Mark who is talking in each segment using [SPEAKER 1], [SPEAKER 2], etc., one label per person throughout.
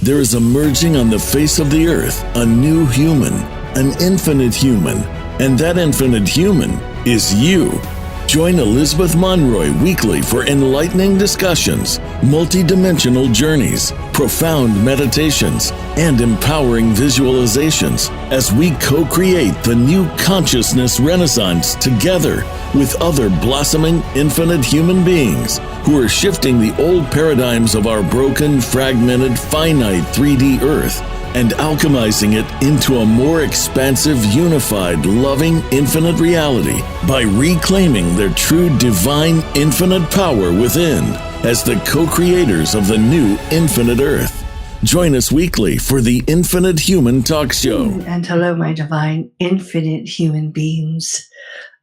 [SPEAKER 1] There is emerging on the face of the earth a new human, an infinite human, and that infinite human is you. Join Elizabeth Monroy weekly for enlightening discussions, multidimensional journeys, profound meditations, and empowering visualizations as we co-create the new consciousness renaissance together with other blossoming infinite human beings who are shifting the old paradigms of our broken, fragmented, finite 3D Earth and alchemizing it into a more expansive, unified, loving, infinite reality by reclaiming their true divine infinite power within as the co-creators of the new infinite Earth. Join us weekly for the Infinite Human Talk Show.
[SPEAKER 2] And hello, my divine infinite human beings.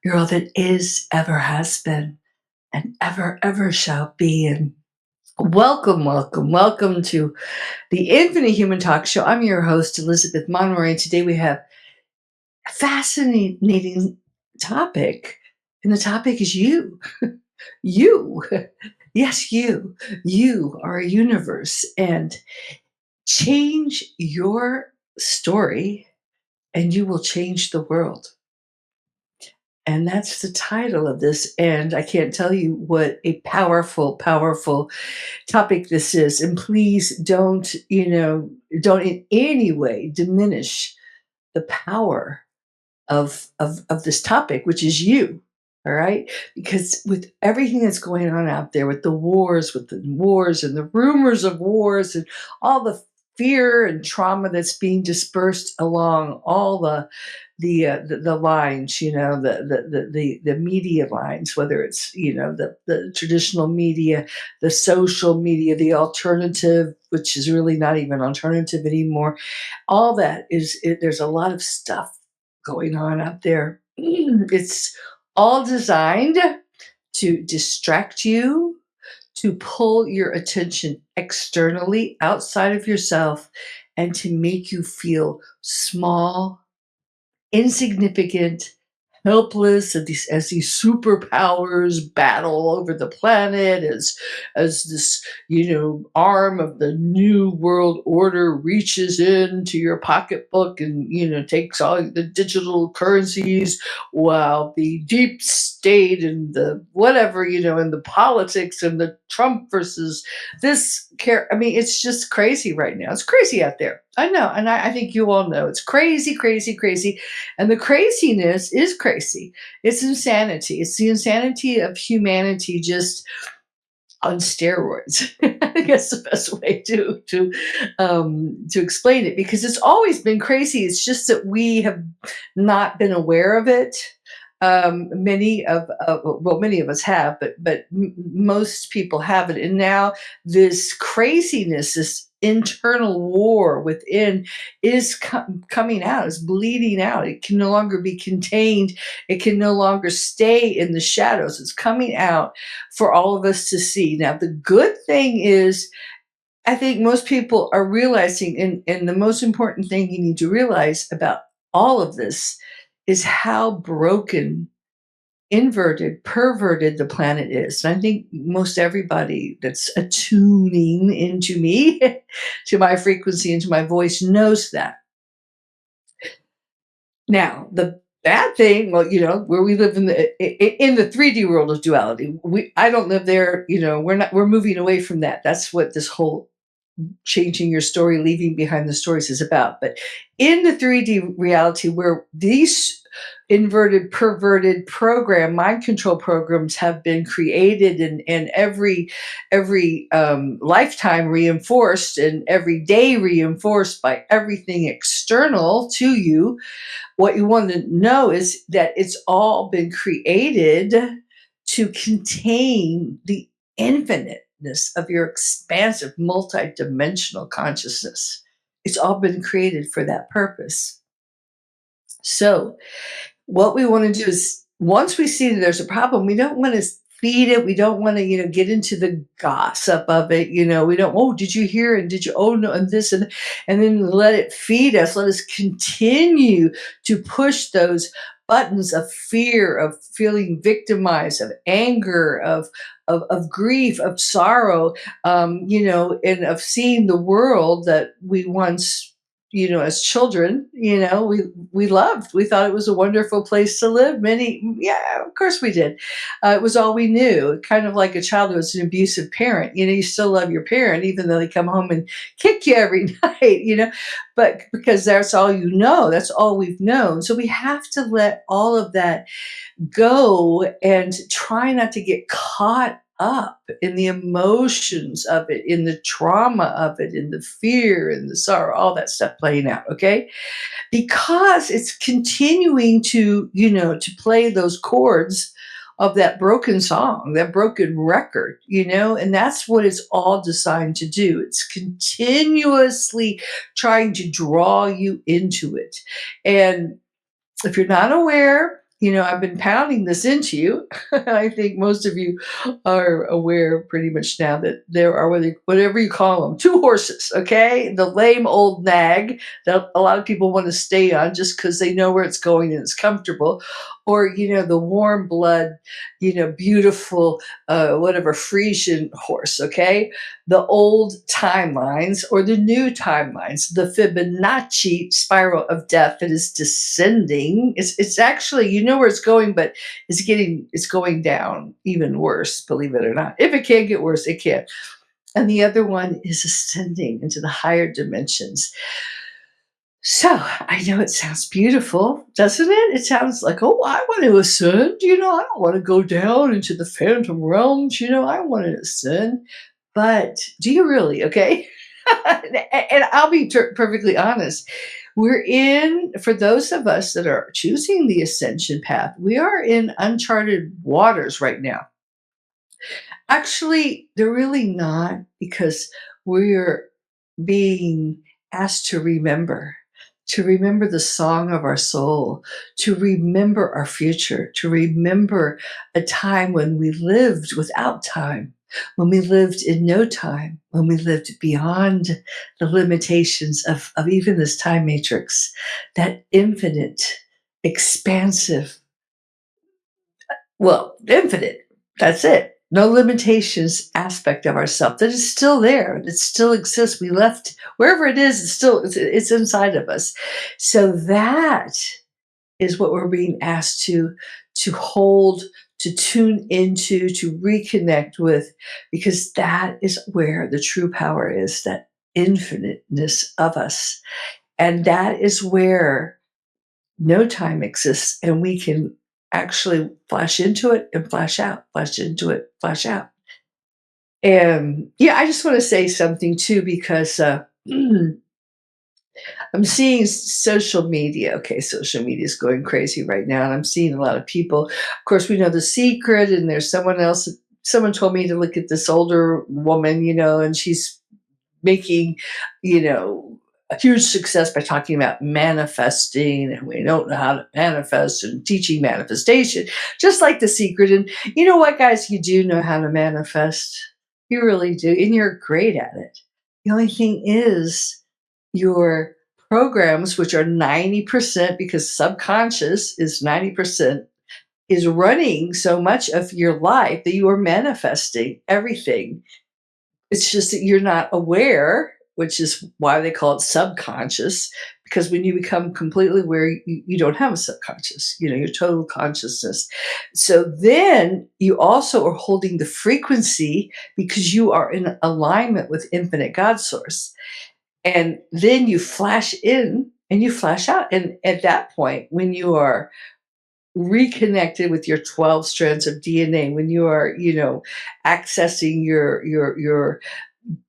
[SPEAKER 2] You're all that is, ever has been, and ever shall be. And welcome to the Infinite Human Talk Show. I'm your host, Elizabeth Monroy, and today we have a fascinating topic, and the topic is you. You. Yes, you. You are a universe, and change your story, and you will change the world. And that's the title of this. And I can't tell you what a powerful topic this is. And please don't in any way diminish the power of this topic, which is you. All right. Because with everything that's going on out there, with the wars and the rumors of wars and all the fear and trauma that's being dispersed along all the lines, the media lines, whether it's the traditional media, the social media, the alternative, which is really not even alternative anymore. All that there's a lot of stuff going on out there. It's all designed to distract you, to pull your attention externally outside of yourself, and to make you feel small, insignificant, helpless as these superpowers battle over the planet, as this arm of the new world order reaches into your pocketbook and takes all the digital currencies, while the deep state and the whatever and the politics and the Trump versus this care. I mean, it's just crazy right now. It's crazy out there. I know, and I think you all know it's crazy. And the craziness is crazy. It's insanity. It's the insanity of humanity just on steroids. I guess the best way to explain it, because it's always been crazy. It's just that we have not been aware of it. Many of us have, but most people haven't. And now this craziness, this internal war within is coming out, is bleeding out. It can no longer be contained. It can no longer stay in the shadows. It's coming out for all of us to see. Now, the good thing is, I think most people are realizing, and the most important thing you need to realize about all of this is how broken, inverted, perverted the planet is. And I think most everybody that's attuning into me, to my frequency, into my voice, knows that. Now, the bad thing, well, where we live in the 3D world of duality, I don't live there. We're moving away from that. That's what this whole changing your story, leaving behind the stories is about. But in the 3D reality, where these inverted, perverted mind control programs have been created, and every lifetime reinforced, and every day reinforced by everything external to you, what you want to know is that it's all been created to contain the infiniteness of your expansive, multidimensional consciousness. It's all been created for that purpose. So what we want to do is, once we see that there's a problem, we don't want to feed it. We don't want to, get into the gossip of it. We don't, oh, did you hear? And did you, oh, no, and this, and then let it feed us. Let us continue to push those buttons of fear, of feeling victimized, of anger, of grief, of sorrow, and of seeing the world that we once, as children, we loved. We thought it was a wonderful place to live. Yeah, of course we did. It was all we knew. Kind of like a child who was an abusive parent. You still love your parent, even though they come home and kick you every night, but because that's all you know, that's all we've known. So we have to let all of that go and try not to get caught up in the emotions of it, in the trauma of it, in the fear and the sorrow, all that stuff playing out, okay? Because it's continuing to play those chords of that broken song, that broken record, and that's what it's all designed to do. It's continuously trying to draw you into it. And if you're not aware, I've been pounding this into you. I think most of you are aware pretty much now that there are, whatever you call them, two horses, okay? The lame old nag that a lot of people want to stay on just because they know where it's going and it's comfortable, or, the warm blood, beautiful, whatever, Frisian horse, okay? The old timelines or the new timelines, the Fibonacci spiral of death that is descending. It's actually, you know where it's going, but it's going down even worse, believe it or not. If it can get worse, it can. And the other one is ascending into the higher dimensions. So I know it sounds beautiful, doesn't it? It sounds like, oh, I want to ascend. I don't want to go down into the phantom realms. I want to ascend. But do you really? Okay. And I'll be perfectly honest. For those of us that are choosing the ascension path, we are in uncharted waters right now. Actually, they're really not, because we're being asked to remember the song of our soul, to remember our future, to remember a time when we lived without time, when we lived in no time, when we lived beyond the limitations of even this time matrix, that infinite, expansive, infinite. That's it. No limitations aspect of ourself that is still there. It still exists. We left wherever it is. It's inside of us. So that is what we're being asked to hold, to tune into, to reconnect with, because that is where the true power is. That infiniteness of us, and that is where no time exists, and we can actually flash into it and flash out, flash into it, flash out. And yeah, I just want to say something too, because I'm seeing social media. Okay, social media is going crazy right now, and I'm seeing a lot of people. Of course, we know The Secret, and there's someone else. Someone told me to look at this older woman, and she's making, a huge success by talking about manifesting, and we don't know how to manifest, and teaching manifestation, just like The Secret. And you know what, guys, you do know how to manifest. You really do, and you're great at it. The only thing is your programs, which are 90%, because subconscious is 90%, is running so much of your life that you are manifesting everything. It's just that you're not aware, which is why they call it subconscious, because when you become completely aware, you don't have a subconscious, your total consciousness. So then you also are holding the frequency, because you are in alignment with infinite God source. And then you flash in and you flash out. And at that point, when you are reconnected with your 12 strands of DNA, when you are, accessing your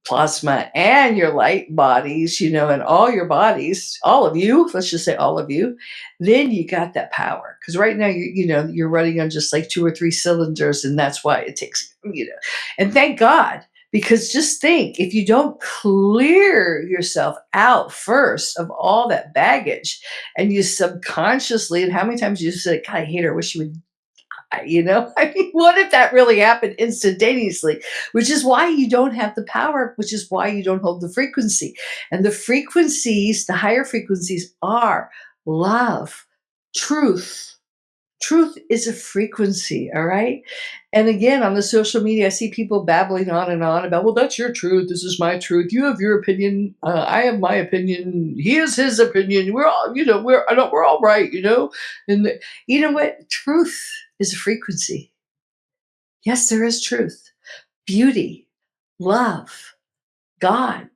[SPEAKER 2] plasma and your light bodies, and all your bodies, all of you, let's just say all of you, then you got that power. Because right now, you're running on just like two or three cylinders, and that's why it takes, and thank God. Because just think, if you don't clear yourself out first of all that baggage, and you subconsciously, and how many times you said, God, I hate her, I wish she would, I mean, what if that really happened instantaneously? Which is why you don't have the power, which is why you don't hold the frequency. And the frequencies, the higher frequencies, are love, truth, Truth is a frequency, all right? And again, on the social media, I see people babbling on and on about, well, that's your truth. This is my truth. You have your opinion. I have my opinion. He has his opinion. We're all, I know we're all right, And you know what? Truth is a frequency. Yes, there is truth, beauty, love, God,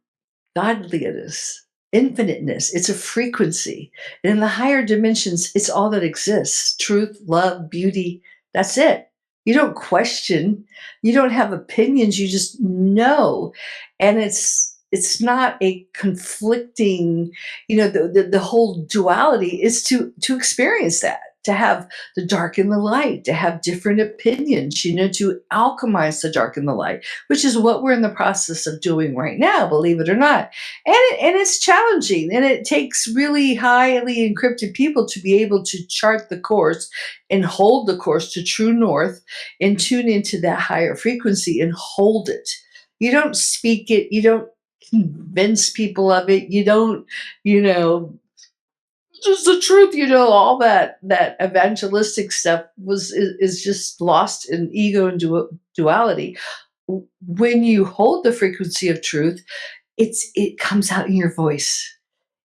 [SPEAKER 2] godliness, infiniteness. It's a frequency. And in the higher dimensions, it's all that exists: truth, love, beauty. That's it. You don't question, you don't have opinions, you just know. And it's not a conflicting, the whole duality is to experience that, to have the dark and the light, to have different opinions, to alchemize the dark and the light, which is what we're in the process of doing right now, believe it or not. And it's challenging, and it takes really highly encrypted people to be able to chart the course and hold the course to true north and tune into that higher frequency and hold it. You don't speak it, you don't convince people of it, you don't, you know, just the truth, all that evangelistic stuff is just lost in ego and duality. When you hold the frequency of truth, it comes out in your voice.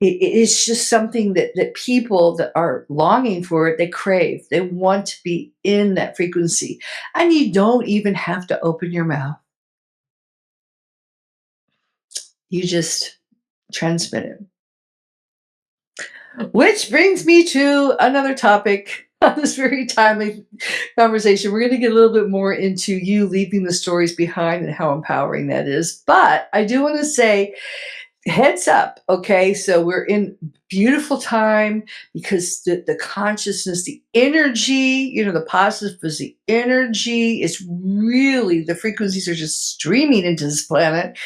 [SPEAKER 2] It's just something that people that are longing for it, they crave. They want to be in that frequency. And you don't even have to open your mouth. You just transmit it. Which brings me to another topic on this very timely conversation. We're going to get a little bit more into you leaving the stories behind and how empowering that is. But I do want to say, heads up, okay? So we're in beautiful time because the consciousness, the energy, the positive is the energy. It's really, the frequencies are just streaming into this planet.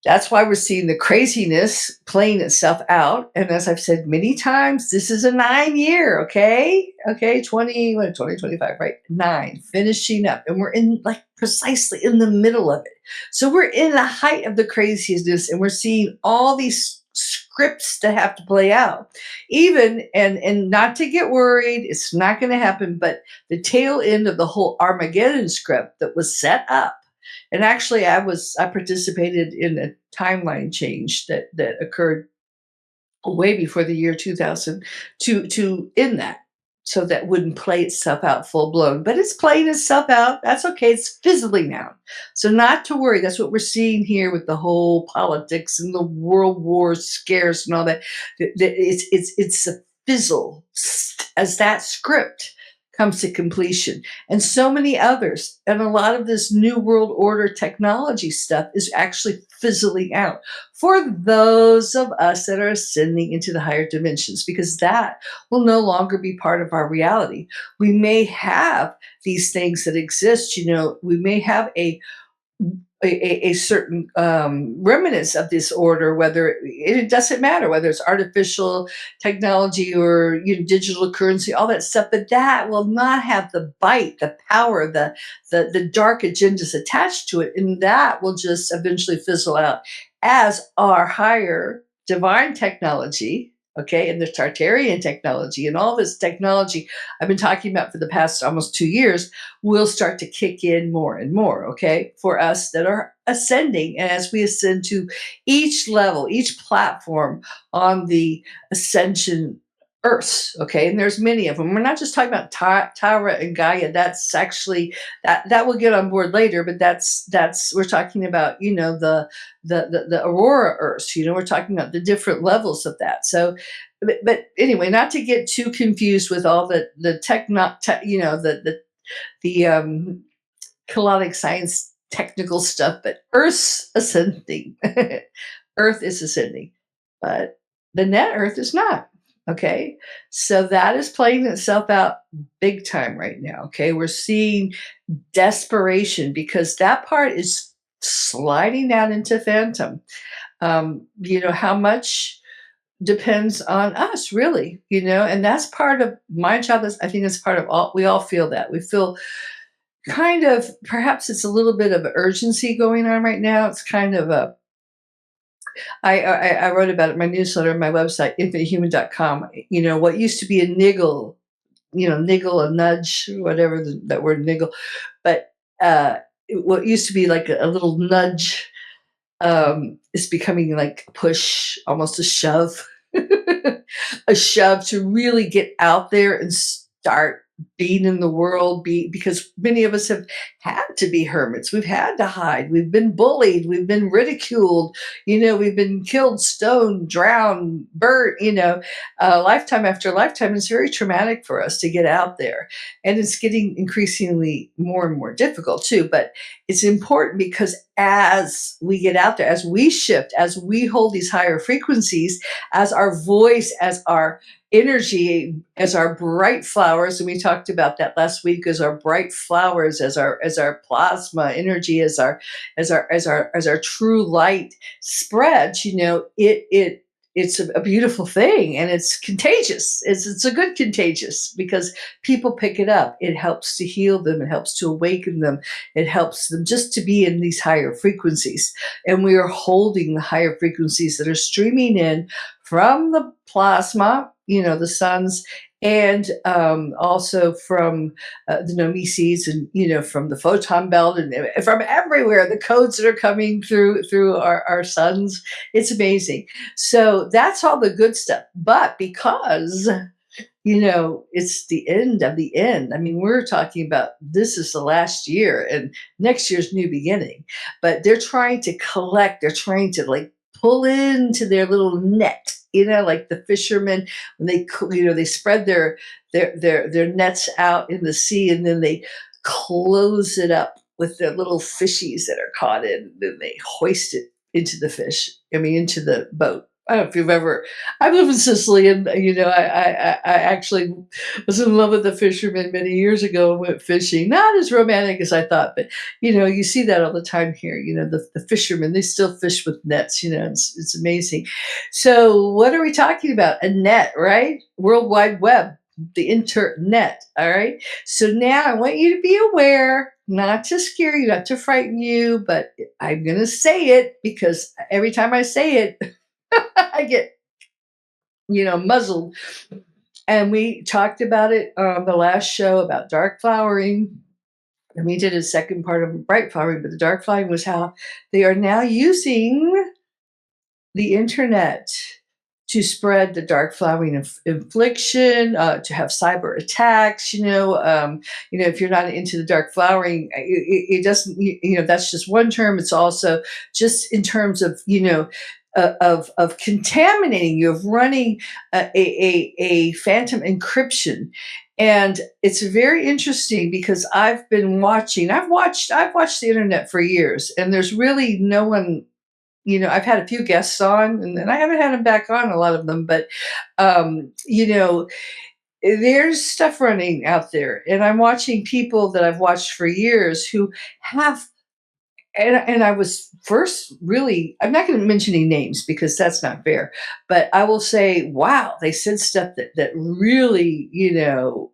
[SPEAKER 2] That's why we're seeing the craziness playing itself out. And as I've said many times, this is a 9 year, okay? Okay, 2025, right? Nine, finishing up. And we're in like precisely in the middle of it. So we're in the height of the craziness, and we're seeing all these scripts that have to play out. Even and not to get worried, it's not going to happen, but the tail end of the whole Armageddon script that was set up. And actually, I participated in a timeline change that occurred way before the year 2000 to end that, so that wouldn't play itself out full blown. But it's playing itself out. That's okay. It's fizzling out. So not to worry. That's what we're seeing here with the whole politics and the world war scares and all that. It's a fizzle as that script comes to completion, and so many others. And a lot of this new world order technology stuff is actually fizzling out for those of us that are ascending into the higher dimensions, because that will no longer be part of our reality. We may have these things that exist, we may have a certain remnants of this order, whether it doesn't matter whether it's artificial technology or digital currency, all that stuff, but that will not have the bite, the power, the dark agendas attached to it, and that will just eventually fizzle out as our higher divine technology. Okay, and the Tartarian technology and all this technology I've been talking about for the past almost 2 years will start to kick in more and more, okay, for us that are ascending. And as we ascend to each level, each platform on the Ascension Earths, okay, and there's many of them. We're not just talking about Tara and Gaia. That's actually that will get on board later, but that's we're talking about the Aurora Earths. We're talking about the different levels of that. So, but anyway, not to get too confused with all the the chaotic science technical stuff, but Earth's ascending. Earth is ascending, but the net Earth is not. Okay. So that is playing itself out big time right now. Okay. We're seeing desperation because that part is sliding down into phantom. How much depends on us, really, and that's part of my job. I think it's part of all, we all feel that. We feel kind of, perhaps it's a little bit of urgency going on right now. It's kind of I wrote about it in my newsletter, my website, infinitehuman.com. What used to be a niggle niggle, a nudge, whatever that word niggle. But what used to be like a little nudge is becoming like a push, almost a shove, a shove to really get out there and start being in the world. Because many of us have had to be hermits. We've had to hide. We've been bullied. We've been ridiculed. We've been killed, stoned, drowned, burnt. Lifetime after lifetime. It's very traumatic for us to get out there, and it's getting increasingly more and more difficult too. But it's important because as we get out there, as we shift, as we hold these higher frequencies, as our voice, as our energy, as our bright flowers, and we talked about that last week, as our bright flowers, as our plasma energy, as our true light spreads, it's a beautiful thing, and it's contagious. It's a good contagious because people pick it up. It helps to heal them. It helps to awaken them. It helps them just to be in these higher frequencies. And we are holding the higher frequencies that are streaming in from the plasma, the suns, and also from the nomesis, and from the photon belt, and from everywhere, the codes that are coming through our suns. It's amazing. So that's all the good stuff. But because it's the end of the end. I mean, we're talking about this is the last year and next year's new beginning. But they're trying to collect, they're trying to like pull into their little net, like the fishermen when they spread their nets out in the sea, and then they close it up with their little fishies that are caught in, and then they hoist it into the boat. I don't know if you've ever. I live in Sicily, and I actually was in love with the fishermen many years ago and went fishing. Not as romantic as I thought, but you see that all the time here. The fishermen, they still fish with nets. It's amazing. So what are we talking about? A net, right? World Wide Web, the internet. All right. So now I want you to be aware, not to scare you, not to frighten you, but I'm going to say it because every time I say it, I get, muzzled. And we talked about it on the last show about dark flowering. And we did a second part of bright flowering, but the dark flowering was how they are now using the internet to spread the dark flowering infliction, to have cyber attacks. If you're not into the dark flowering, it doesn't. That's just one term. It's also just in terms of of contaminating you, of running a phantom encryption. And it's very interesting because I've been watching. I've watched the internet for years, and there's really no one. I've had a few guests on, and then I haven't had them back on, a lot of them, but, um, you know, there's stuff running out there, and I'm watching people that I've watched for years who have and I was first really, I'm not going to mention any names because that's not fair, but I will say, wow, they said stuff that really,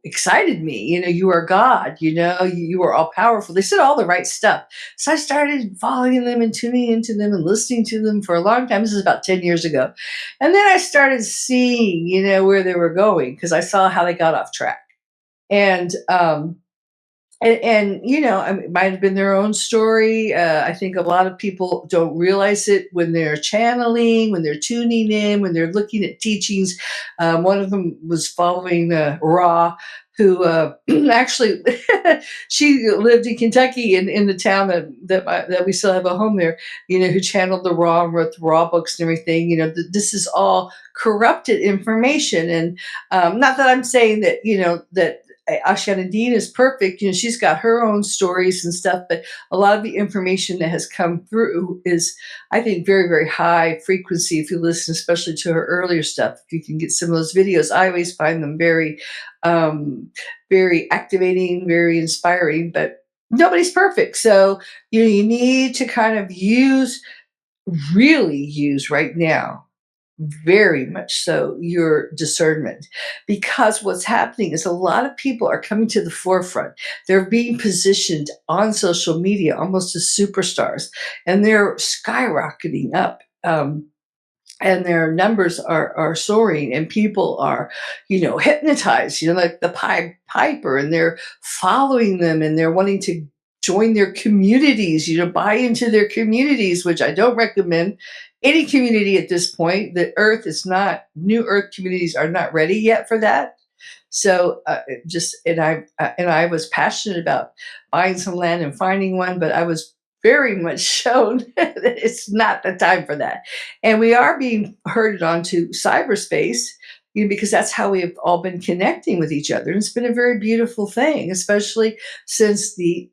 [SPEAKER 2] excited me. You are God, you are all powerful. They said all the right stuff. So I started following them and tuning into them and listening to them for a long time. This is about 10 years ago. And then I started seeing, where they were going because I saw how they got off track. And, it might have been their own story. I think a lot of people don't realize it when they're channeling, when they're tuning in, when they're looking at teachings. One of them was following Ra, who actually she lived in Kentucky in the town that we still have a home there. Who channeled the Ra and wrote the Ra books and everything. This is all corrupted information, and not that I'm saying that that Ascension is perfect. She's got her own stories and stuff, but a lot of the information that has come through is, I think, very, very high frequency. If you listen, especially to her earlier stuff, if you can get some of those videos, I always find them very, very activating, very inspiring. But nobody's perfect, so you need to kind of really use right now, very much so, your discernment, because what's happening is a lot of people are coming to the forefront. They're being positioned on social media almost as superstars, and they're skyrocketing up. and their numbers are soaring, and people are, hypnotized, like the piper, and they're following them, and they're wanting to join their communities, buy into their communities, which I don't recommend any community at this point. The earth is not New Earth communities are not ready yet for that. So just and I was passionate about buying some land and finding one, but I was very much shown that it's not the time for that. And we are being herded onto cyberspace, because that's how we have all been connecting with each other. And it's been a very beautiful thing, especially since the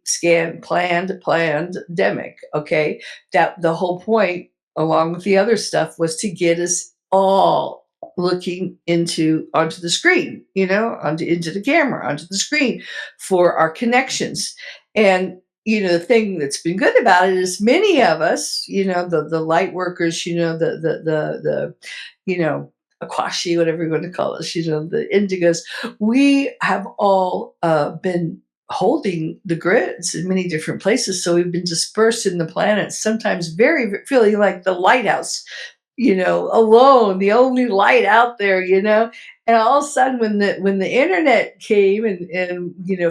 [SPEAKER 2] planned pandemic. Okay, that the whole point, along with the other stuff, was to get us all looking onto the screen, into the camera, onto the screen for our connections. And the thing that's been good about it is many of us, the light workers, the Aquashi, whatever you want to call us, the indigos, we have all been holding the grids in many different places. So we've been dispersed in the planet, sometimes feeling like the lighthouse, alone, the only light out there, And all of a sudden, when the internet came, and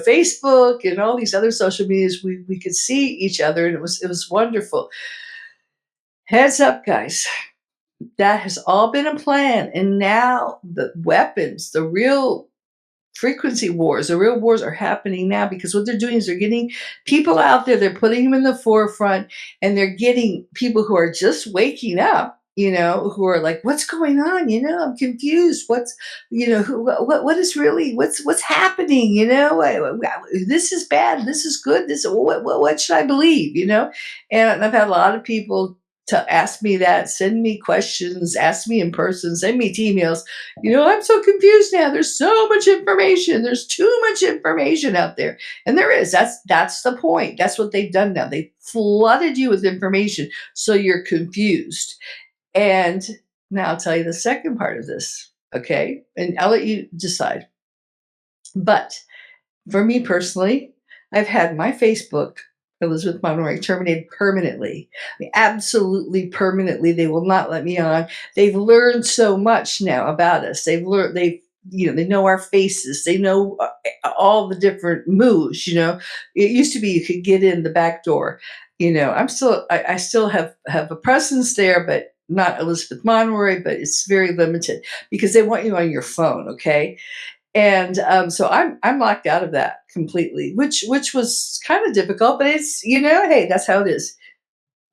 [SPEAKER 2] Facebook and all these other social medias, we could see each other, and it was wonderful. Heads up, guys, that has all been a plan, and now the weapons, the real frequency wars, the real wars are happening now, because what they're doing is they're getting people out there, they're putting them in the forefront, and they're getting people who are just waking up, who are like, what's going on? I'm confused. What is really, what's happening? This is bad. This is good. What should I believe? And I've had a lot of people to ask me that, send me questions, ask me in person, send me emails. I'm so confused now. There's so much information. There's too much information out there. And there is. That's the point. That's what they've done now. They flooded you with information so you're confused. And now I'll tell you the second part of this, okay? And I'll let you decide. But for me personally, I've had my Facebook, Elizabeth Monroy, terminated permanently. I mean, absolutely permanently. They will not let me on. They've learned so much now about us. They know our faces. They know all the different moves. It used to be you could get in the back door. I still have a presence there, but not Elizabeth Monroy, but it's very limited because they want you on your phone. Okay. And so I'm locked out of that completely, which was kind of difficult, but it's, hey, that's how it is.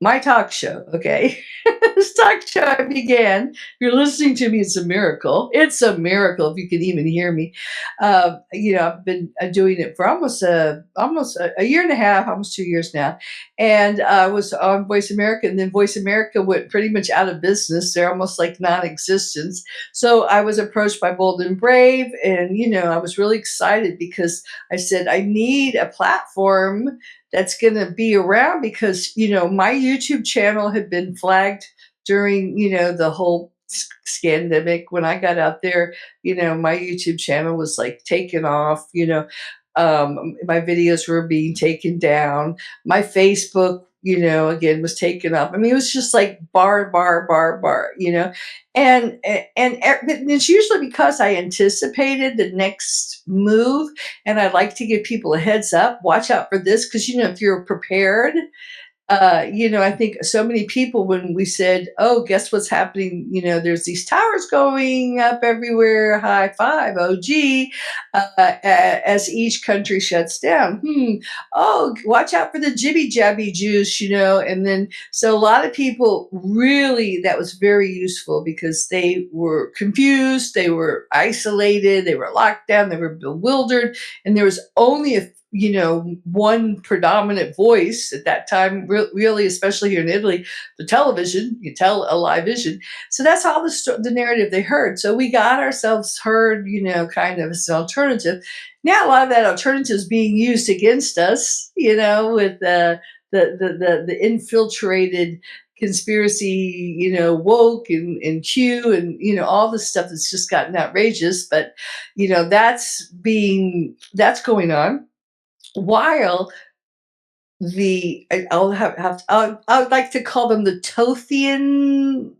[SPEAKER 2] My talk show, okay? This talk show I began. If you're listening to me, it's a miracle. It's a miracle if you can even hear me. I've been doing it for almost a year and a half, almost 2 years now, and I was on Voice America, and then Voice America went pretty much out of business. They're almost like non-existent. So I was approached by Bold and Brave, and I was really excited because I said I need a platform that's going to be around, because my YouTube channel had been flagged during the whole scandemic. When I got out there, my YouTube channel was like taken off. My videos were being taken down. My Facebook, again, was taken up. I mean, it was just like bar, but it's usually because I anticipated the next move, and I'd like to give people a heads up. Watch out for this, because if you're prepared, I think so many people, when we said, "Oh, guess what's happening?" There's these towers going up everywhere. High five, OG, as each country shuts down. Oh, watch out for the jibby jabby juice, And then, so a lot of people really, that was very useful, because they were confused, they were isolated, they were locked down, they were bewildered, and there was only one predominant voice at that time, really, especially here in Italy, the television, you tell a live vision. So that's all the narrative they heard. So we got ourselves heard, kind of as an alternative. Now a lot of that alternative is being used against us, with the infiltrated conspiracy, woke and Q, and all this stuff that's just gotten outrageous. But that's going on, while I would like to call them the Tothian,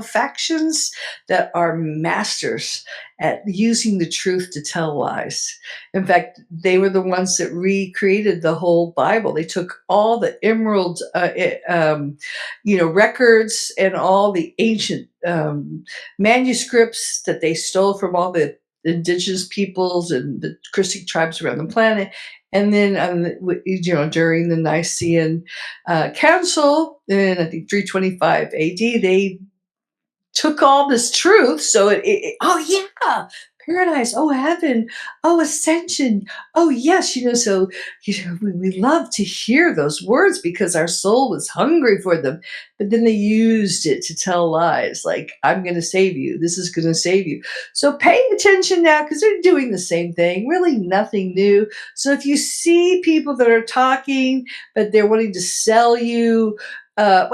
[SPEAKER 2] factions that are masters at using the truth to tell lies. In fact, they were the ones that recreated the whole Bible. They took all the emerald, records and all the ancient manuscripts that they stole from all the indigenous peoples and the Krystic tribes around the planet, and then, during the Nicene Council in, I think, 325 AD, they took all this truth. So oh yeah, paradise, oh heaven, oh ascension, oh yes, so we love to hear those words because our soul was hungry for them. But then they used it to tell lies, like I'm going to save you. This is going to save you. So pay attention now because they're doing the same thing. Really, nothing new. So if you see people that are talking, but they're wanting to sell you well,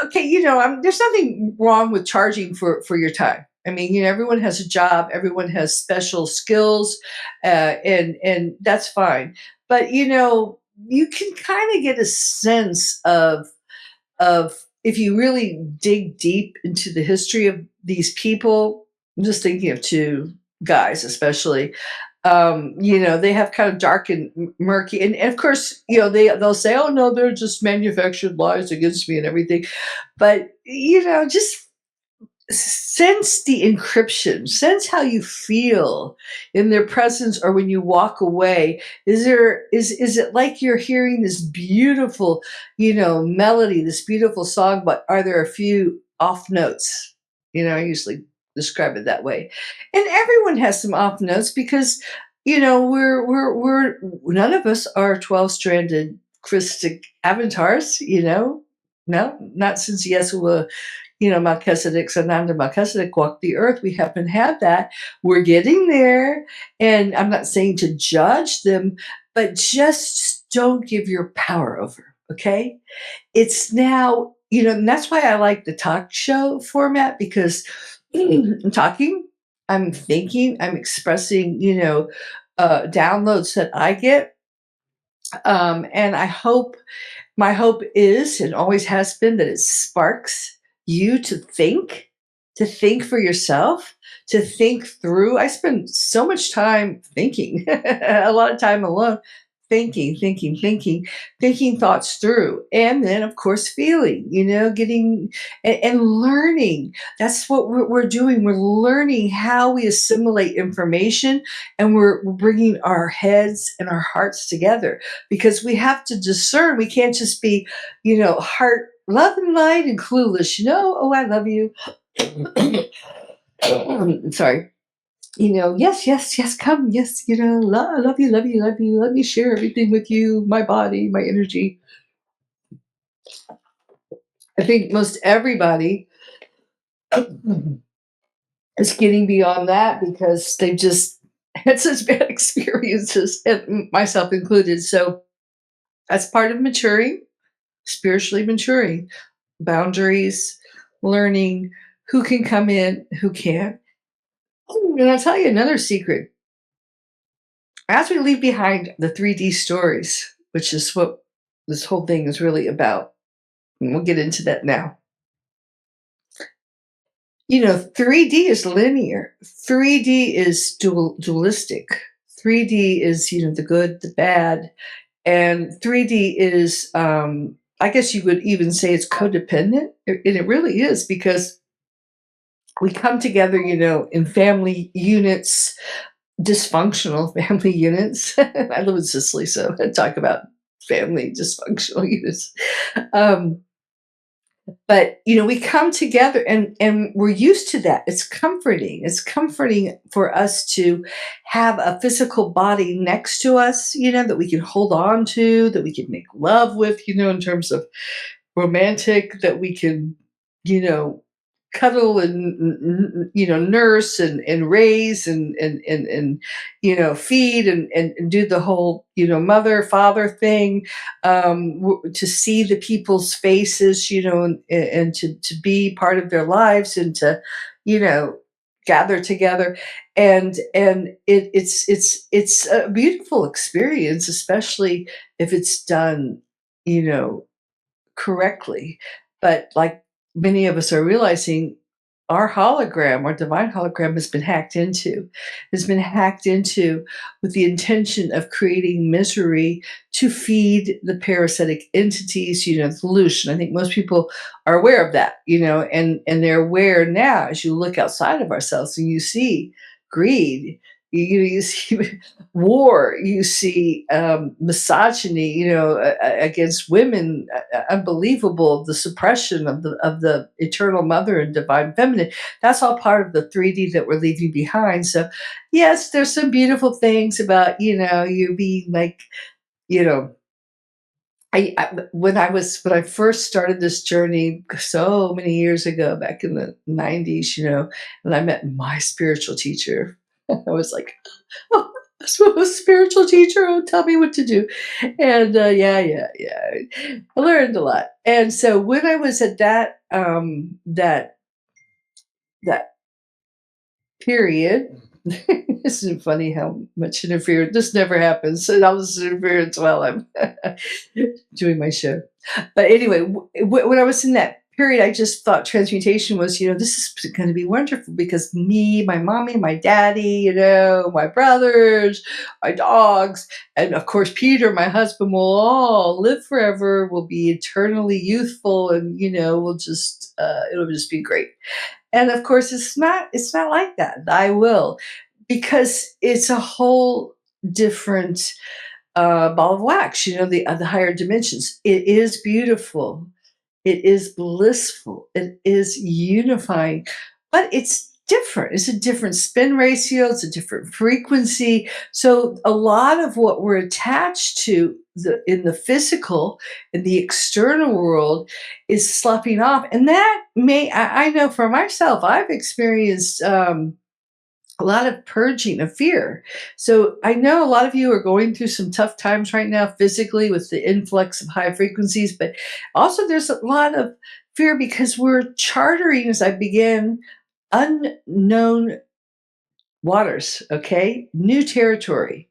[SPEAKER 2] okay, there's nothing wrong with charging for your time. I mean, everyone has a job, everyone has special skills, and that's fine. But you can kind of get a sense of if you really dig deep into the history of these people. I'm just thinking of two guys, especially. They have kind of dark and murky, and of course, they'll say, "Oh no, they're just manufactured lies against me and everything." But just sense the encryption, sense how you feel in their presence, or when you walk away. Is it like you're hearing this beautiful, melody, this beautiful song, but are there a few off notes? I usually describe it that way. And everyone has some off notes because, we're none of us are 12-stranded Christic avatars, No, not since Yeshua, Melchizedek, Sananda Melchizedek walked the earth. We haven't had that. We're getting there. And I'm not saying to judge them, but just don't give your power over. Okay. It's now, and that's why I like the talk show format because I'm talking, I'm thinking, I'm expressing, downloads that I get. And my hope is and always has been that it sparks you to think for yourself, to think through. I spend so much time thinking, a lot of time alone, thinking thoughts through. And then, of course, feeling, getting and learning. That's what we're doing. We're learning how we assimilate information, and we're bringing our heads and our hearts together because we have to discern. We can't just be, heart, love and light and clueless, oh, I love you. Sorry. Yes, yes, yes, come. Yes, I love you, love you, love you. Let me share everything with you, my body, my energy. I think most everybody is getting beyond that because they've just had such bad experiences, and myself included. So that's part of maturing, spiritually maturing, boundaries, learning who can come in, who can't. And I'll tell you another secret. As we leave behind the 3D stories, which is what this whole thing is really about, and we'll get into that now. 3D is linear. 3D is dualistic. 3D is, the good, the bad, and 3D is, I guess you would even say it's codependent, and it really is because we come together, in family units, dysfunctional family units. I live in Sicily, so I talk about family dysfunctional units. Um, but we come together and we're used to that. It's comforting. It's comforting for us to have a physical body next to us, that we can hold on to, that we can make love with, in terms of romantic, that we can, you know, cuddle and nurse and raise and feed and do the whole mother father thing, to see the people's faces, and to be part of their lives and to you know gather together, and it's a beautiful experience, especially if it's done you know, correctly. But like many of us are realizing, our hologram, our divine hologram, has been hacked into with the intention of creating misery to feed the parasitic entities, the pollution. I think most people are aware of that, and they're aware now as you look outside of ourselves and you see greed, you see war, you see misogyny, against women, unbelievable, the suppression of the eternal mother and divine feminine. That's all part of the 3D that we're leaving behind. So yes, there's some beautiful things about, you being like, you know when I first started this journey so many years ago, back in the 90s, and I met my spiritual teacher, I was like, oh, so a spiritual teacher will tell me what to do. And yeah, yeah, yeah. I learned a lot. And so when I was at that period, isn't it funny how much interference this never happens, and all this interference while I'm doing my show. But anyway, when I was in that period, I just thought transmutation was, this is going to be wonderful because me, my mommy, my daddy, my brothers, my dogs, and of course, Peter, my husband, will all live forever, will be eternally youthful, and, it'll just be great. And of course, it's not like that. I will, because it's a whole different ball of wax, the higher dimensions. It is beautiful. It is blissful. It is unifying, but it's different. It's a different spin ratio. It's a different frequency. So a lot of what we're attached to in the physical, in the external world, is sloughing off. And that I know for myself, I've experienced a lot of purging of fear. So I know a lot of you are going through some tough times right now physically with the influx of high frequencies, but also there's a lot of fear because we're chartering, as I begin, unknown waters, okay? New territory.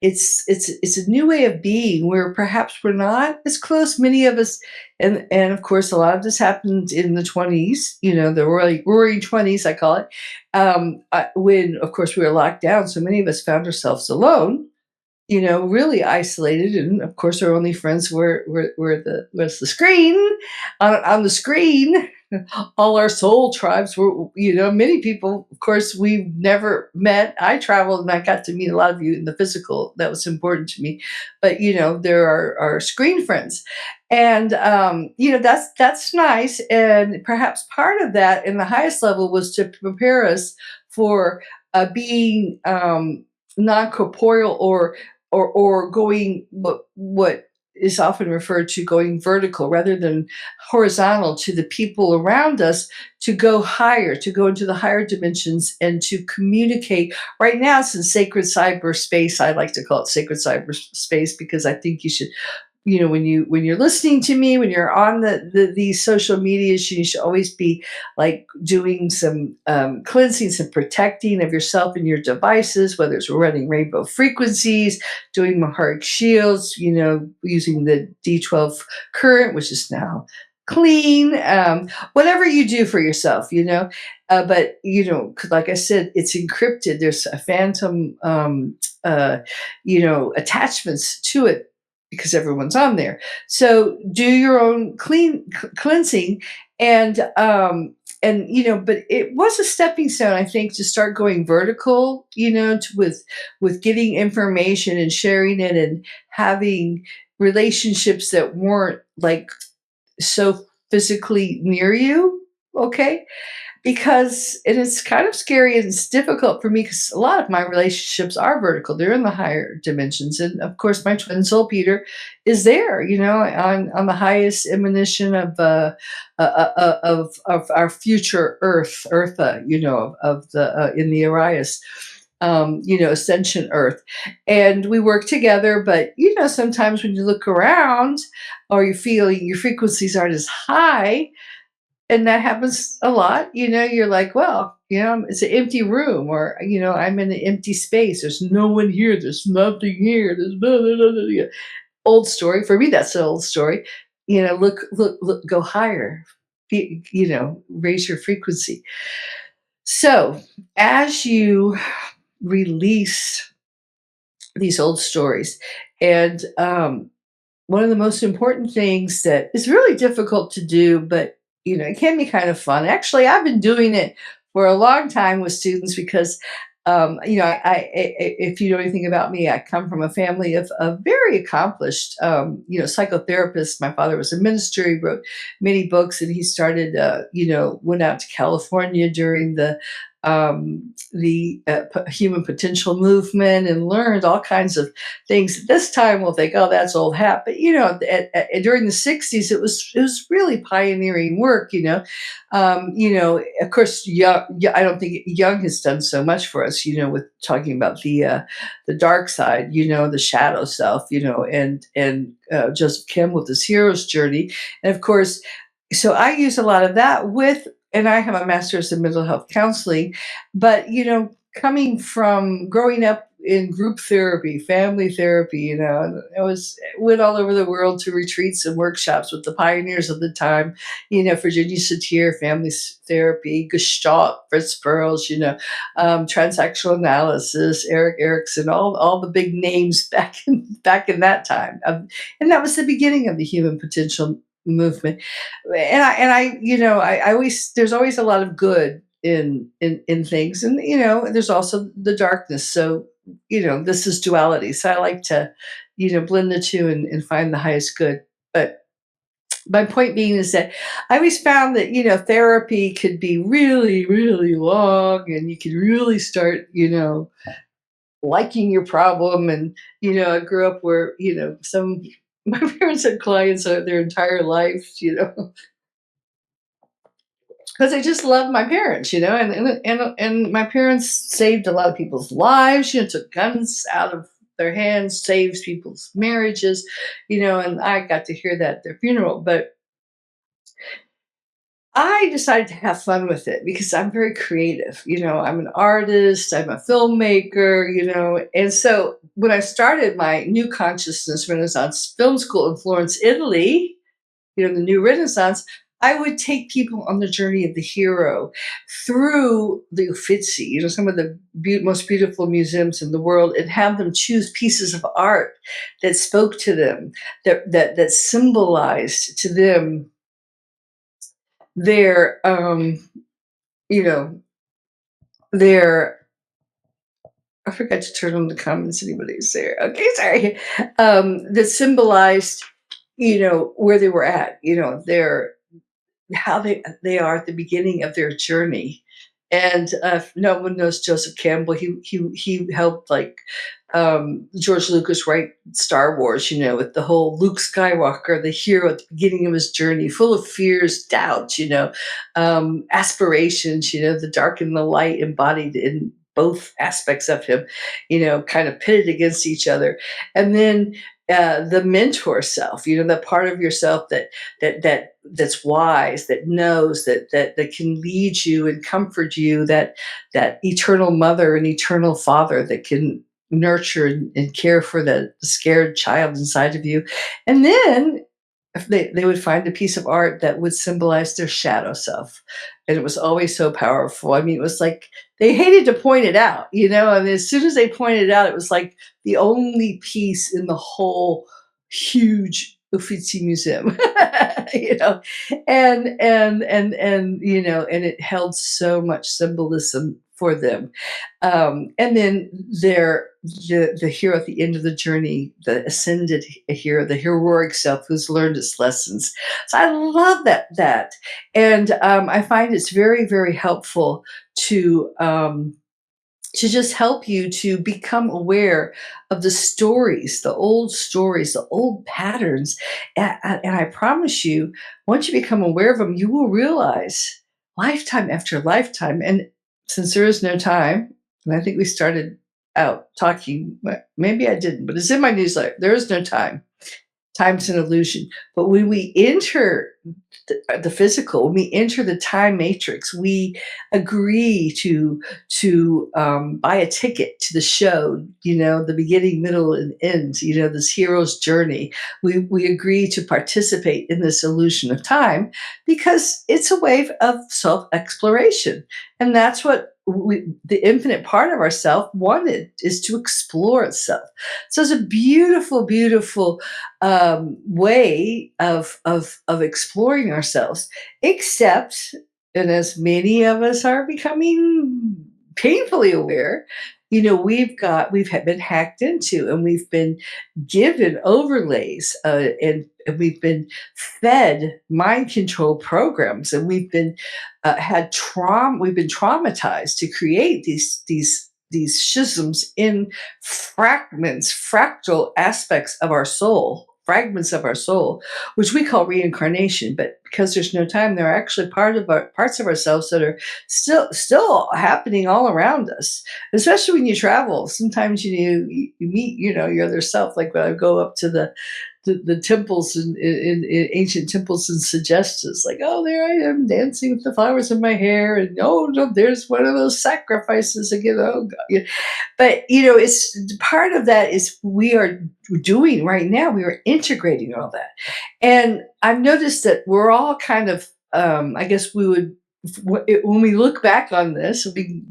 [SPEAKER 2] It's a new way of being where perhaps we're not as close, many of us, and of course a lot of this happened in the 20s, the roaring 20s, I call it, when of course we were locked down, so many of us found ourselves alone, really isolated, and of course our only friends was the screen. On the screen, all our soul tribes were, many people, of course, we've never met. I traveled and I got to meet a lot of you in the physical. That was important to me. But, there are our screen friends. And, that's nice. And perhaps part of that in the highest level was to prepare us for being non corporeal, or going what is often referred to going vertical rather than horizontal to the people around us, to go higher, to go into the higher dimensions and to communicate. Right now it's in sacred cyberspace. I like to call it sacred cyberspace because I think you should, when you're listening to me, when you're on these social medias, you should always be like doing some cleansing, some protecting of yourself and your devices, whether it's running rainbow frequencies, doing Maharic shields, using the D12 current, which is now clean, whatever you do for yourself, but 'cause like I said, it's encrypted. There's a phantom, attachments to it because everyone's on there. So do your own cleansing, but it was a stepping stone, I think, to start going vertical, with getting information and sharing it and having relationships that weren't like so physically near you. Okay. Because and it's kind of scary and it's difficult for me because a lot of my relationships are vertical. They're in the higher dimensions. And of course my twin soul Peter is there, on the highest emanation of our future Eartha, of the in the Arias. Ascension Earth. And we work together, but sometimes when you look around or you're feeling your frequencies aren't as high, and that happens a lot, you're like, well, it's an empty room, or, I'm in an empty space. There's no one here. There's nothing here. There's no. old story. For me, that's an old story. Look, go higher. Raise your frequency. So as you release these old stories, and one of the most important things that is really difficult to do, but it can be kind of fun. Actually, I've been doing it for a long time with students because, if you know anything about me, I come from a family of very accomplished, psychotherapists. My father was a minister. He wrote many books, and he started, went out to California during the human potential movement and learned all kinds of things. At this time, we'll think, "Oh, that's old hat," but during the '60s, it was really pioneering work. Of course, Young. I don't think Young has done so much for us. With talking about the dark side. The shadow self. And Joseph Campbell with his hero's journey, and of course, so I use a lot of that with. And I have a master's in mental health counseling, but coming from growing up in group therapy, family therapy, went all over the world to retreats and workshops with the pioneers of the time, Virginia Satir, family therapy, Gestalt, Fritz Perls, transactional analysis, Eric Erickson, all the big names back in that time, and that was the beginning of the human potential movement. And I always there's always a lot of good in things, and there's also the darkness. So this is duality. So I like to blend the two and find the highest good. But my point being is that I always found that therapy could be really really long, and you could really start liking your problem. And I grew up where some my parents had clients their entire life, because I just loved my parents, and my parents saved a lot of people's lives, took guns out of their hands, saved people's marriages, and I got to hear that at their funeral. But I decided to have fun with it because I'm very creative. I'm an artist, I'm a filmmaker, and so when I started my New Consciousness Renaissance Film School in Florence, Italy, the new Renaissance, I would take people on the journey of the hero through the Uffizi, some of the most beautiful museums in the world, and have them choose pieces of art that spoke to them, that symbolized to them their, you know, their. I forgot to turn on the comments. Anybody's there? Okay, sorry. That symbolized, where they were at. Their how they are at the beginning of their journey. And if no one knows Joseph Campbell, he helped George Lucas write Star Wars, with the whole Luke Skywalker, the hero at the beginning of his journey, full of fears, doubts, aspirations, the dark and the light embodied in both aspects of him, kind of pitted against each other. And then the mentor self, that part of yourself that's wise, that knows, that can lead you and comfort you, that eternal mother and eternal father that can nurture and care for the scared child inside of you. And then if they would find a piece of art that would symbolize their shadow self. And it was always so powerful. I mean, it was like they hated to point it out, and as soon as they pointed it out, it was like the only piece in the whole huge Uffizi museum, you know, and it held so much symbolism for them. And then the hero at the end of the journey, the ascended hero, the heroic self who's learned its lessons. So I love that, and I find it's very very helpful to just help you to become aware of the stories, the old patterns. And I promise you, once you become aware of them, you will realize lifetime after lifetime. And since there is no time, and I think we started out talking, maybe I didn't, but it's in my newsletter. There is no time. Time's an illusion. But when we enter the physical, when we enter the time matrix, we agree to buy a ticket to the show, the beginning, middle, and end, this hero's journey. We agree to participate in this illusion of time because it's a wave of self exploration, and that's what the infinite part of ourself wanted, is to explore itself. So it's a beautiful, beautiful way of exploring ourselves, except, and as many of us are becoming painfully aware, been hacked into, and we've been given overlays, and we've been fed mind control programs, and we've been traumatized to create these schisms in fractal aspects of our soul, fragments of our soul, which we call reincarnation. But because there's no time, they're actually parts of ourselves that are still happening all around us. Especially when you travel, sometimes you meet your other self. Like when I go up to the temples in ancient temples and suggest us, like, oh, there I am dancing with the flowers in my hair, and oh no, there's one of those sacrifices again. Oh God. But it's part of that is we are doing right now. We are integrating all that, and I've noticed that we're all kind of. I guess we would, when we look back on this, we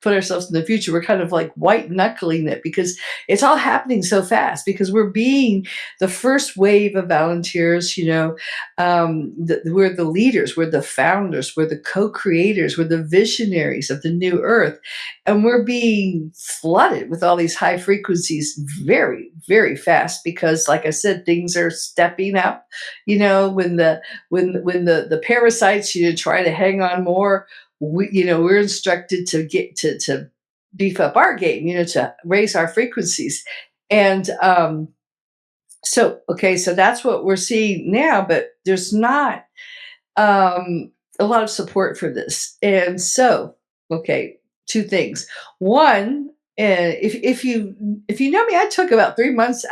[SPEAKER 2] put ourselves in the future. We're kind of like white knuckling it because it's all happening so fast. Because we're being the first wave of volunteers. We're the leaders, we're the founders, we're the co-creators, we're the visionaries of the new Earth, and we're being flooded with all these high frequencies very, very fast because, like I said, things are stepping up. When the parasites try to hang on more, we're instructed to get to beef up our game, to raise our frequencies. And so okay, so that's what we're seeing now, but there's not a lot of support for this. And so, okay, two things. One, if you know me, I took about 3 months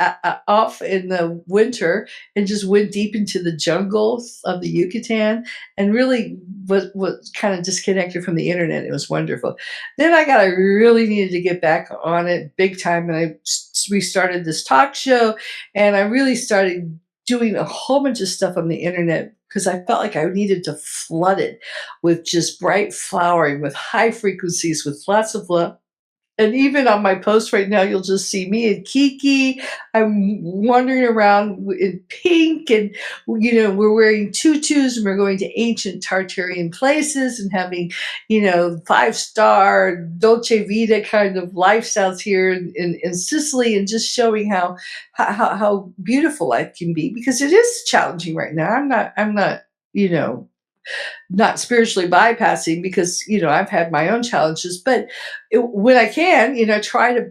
[SPEAKER 2] off in the winter and just went deep into the jungles of the Yucatan and really was kind of disconnected from the internet. It was wonderful. Then I really needed to get back on it big time, and I restarted this talk show, and I really started doing a whole bunch of stuff on the internet because I felt like I needed to flood it with just bright flowering, with high frequencies, with lots of love. And even on my post right now, you'll just see me and Kiki. I'm wandering around in pink, and we're wearing tutus, and we're going to ancient Tartarian places and having, 5-star Dolce Vita kind of lifestyles here in Sicily, and just showing how beautiful life can be, because it is challenging right now. I'm not you know not spiritually bypassing, because I've had my own challenges, but when I can, try to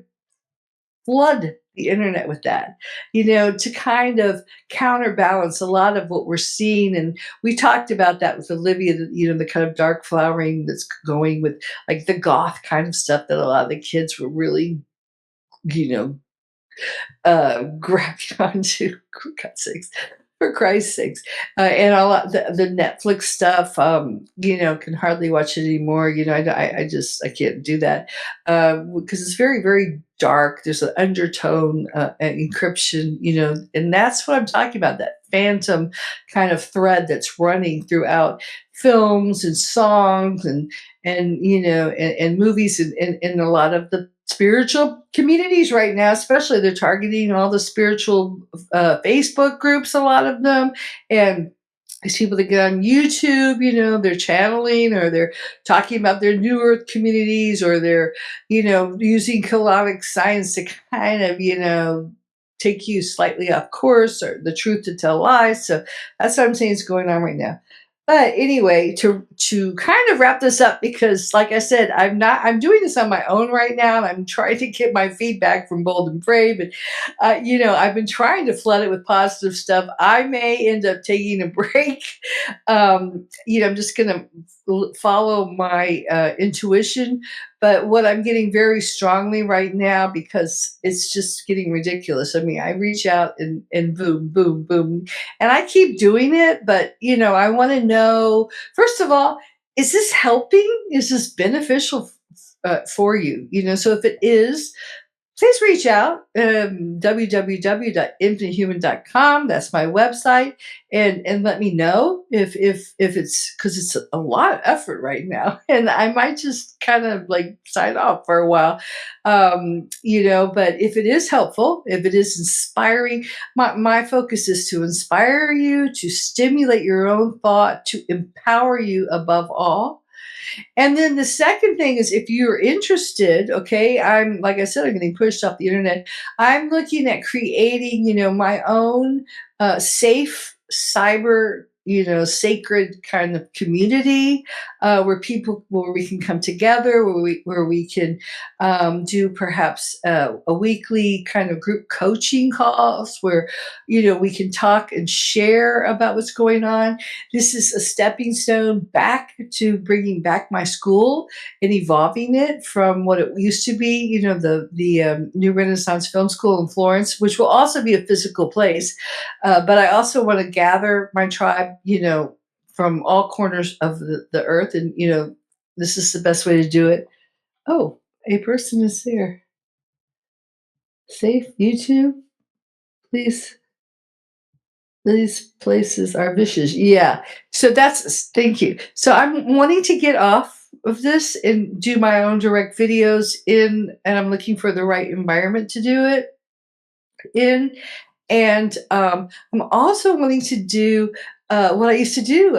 [SPEAKER 2] flood the internet with that, to kind of counterbalance a lot of what we're seeing. And we talked about that with Olivia, the kind of dark flowering that's going with, like, the goth kind of stuff that a lot of the kids were really, you know grabbing onto, for God's sakes, for Christ's sakes. And a lot the Netflix stuff, can hardly watch it anymore. I can't do that because it's very, very dark. There's an undertone, and encryption, and that's what I'm talking about. That phantom kind of thread that's running throughout films and songs and movies, and a lot of the spiritual communities right now, especially, they're targeting all the spiritual Facebook groups, a lot of them. And these people that get on YouTube, they're channeling, or they're talking about their New Earth communities, or they're, using colonic science to kind of, take you slightly off course, or the truth to tell lies. So that's what I'm saying is going on right now. But anyway, to kind of wrap this up, because like I said, I'm doing this on my own right now, and I'm trying to get my feedback from Bold and Brave. And I've been trying to flood it with positive stuff. I may end up taking a break. I'm just gonna follow my intuition. But what I'm getting very strongly right now, because it's just getting ridiculous. I mean, I reach out and boom, boom, boom, and I keep doing it. But I want to know, first of all, is this helping? Is this beneficial for you? So if it is, please reach out. www.infinitehuman.com. That's my website, and let me know if it's, because it's a lot of effort right now, and I might just kind of like sign off for a while. But if it is helpful, if it is inspiring, my focus is to inspire you, to stimulate your own thought, to empower you above all. And then the second thing is, if you're interested, okay, I'm, like I said, I'm getting pushed off the internet. I'm looking at creating, my own safe cyber, sacred kind of community, where we can come together, where we can do perhaps a weekly kind of group coaching calls, where we can talk and share about what's going on. This is a stepping stone back to bringing back my school and evolving it from what it used to be, the New Renaissance Film School in Florence, which will also be a physical place. But I also want to gather my tribe, from all corners of the earth. And, this is the best way to do it. Oh, a person is there. Safe YouTube, please. These places are vicious. Yeah. So thank you. So I'm wanting to get off of this and do my own direct videos and I'm looking for the right environment to do it in. And I'm also wanting to do what I used to do,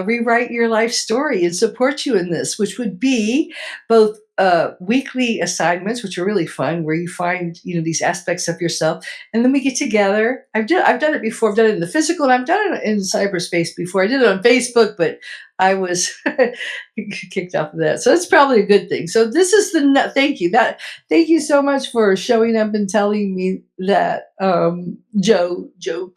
[SPEAKER 2] rewrite your life story and support you in this, which would be both weekly assignments, which are really fun, where you find these aspects of yourself, and then we get together. I've done it before. I've done it in the physical, and I've done it in cyberspace before. I did it on Facebook, but I was kicked off of that, so that's probably a good thing. So this is thank you. Thank you so much for showing up and telling me that, Joe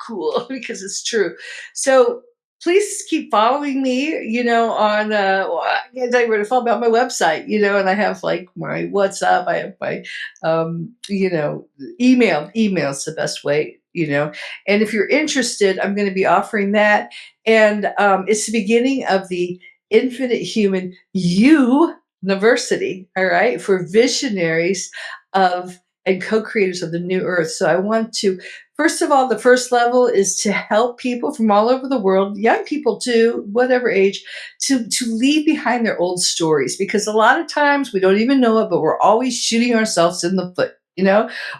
[SPEAKER 2] Cool, because it's true. So please keep following me, on, well, I can't tell you where to follow, about my website, and I have like my WhatsApp, I have my, email's the best way, and if you're interested, I'm going to be offering that. And it's the beginning of the Infinite Human University, all right, for visionaries of and co-creators of the new earth. So I want to, first of all, the first level is to help people from all over the world, young people too, whatever age, to leave behind their old stories, because a lot of times we don't even know it, but we're always shooting ourselves in the foot.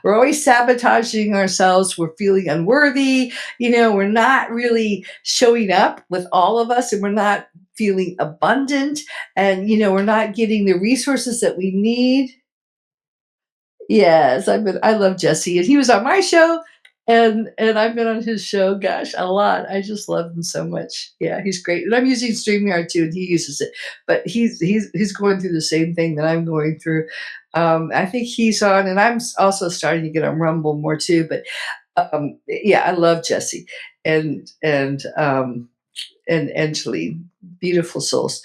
[SPEAKER 2] We're always sabotaging ourselves. We're feeling unworthy. We're not really showing up with all of us, and we're not feeling abundant, and we're not getting the resources that we need. Yes, I love Jesse, and he was on my show, and I've been on his show, gosh, a lot. I just love him so much. Yeah, he's great, and I'm using StreamYard too, and he uses it, but he's going through the same thing that I'm going through. I think he's on, and I'm also starting to get on Rumble more too. But yeah, I love Jesse and Angeline, beautiful souls.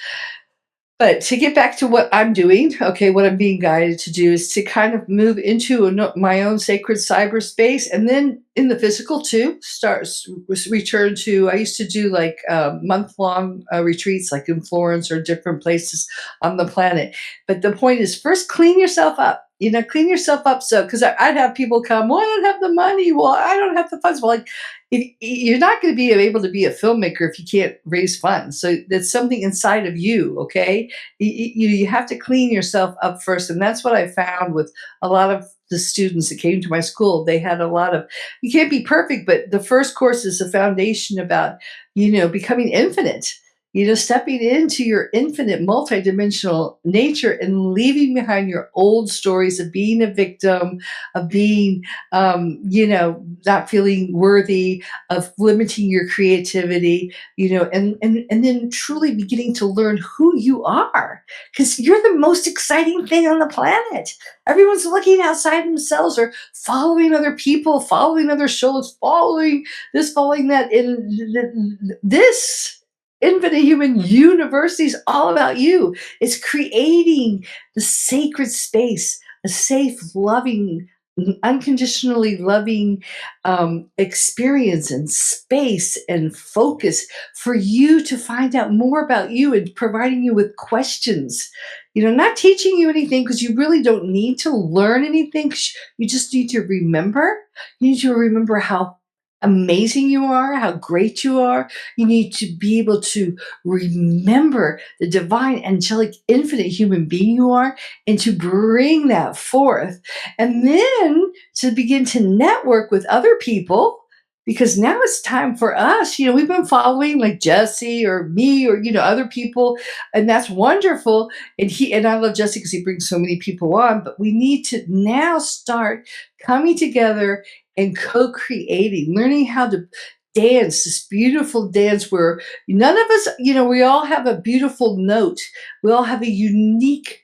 [SPEAKER 2] But to get back to what I'm doing, okay, what I'm being guided to do is to kind of move into my own sacred cyberspace, and then in the physical too, return to. I used to do like month long retreats, like in Florence or different places on the planet. But the point is, first clean yourself up. Clean yourself up. So, because I'd have people come, well, I don't have the money. Well, I don't have the funds. Well, like, you're not going to be able to be a filmmaker if you can't raise funds. So that's something inside of you. Okay, you have to clean yourself up first, and that's what I found with a lot of the students that came to my school. They had a lot of, you can't be perfect, but the first course is a foundation about becoming infinite, stepping into your infinite multidimensional nature and leaving behind your old stories of being a victim, of being not feeling worthy, of limiting your creativity, and then truly beginning to learn who you are, because you're the most exciting thing on the planet. Everyone's looking outside themselves, or following other people, following other shows, following this, following that. And this Infinite Human University is all about you. It's creating the sacred space, a safe, loving, unconditionally loving experience and space and focus for you to find out more about you and providing you with questions. Not teaching you anything because you really don't need to learn anything. You just need to remember. You need to remember how amazing you are, how great you are. You need to be able to remember the divine, angelic, infinite human being you are and to bring that forth. And then to begin to network with other people because now it's time for us. We've been following like Jesse or me or, other people, and that's wonderful. And I love Jesse because he brings so many people on, but we need to now start coming together and co-creating, learning how to dance, this beautiful dance where none of us, we all have a beautiful note. We all have a unique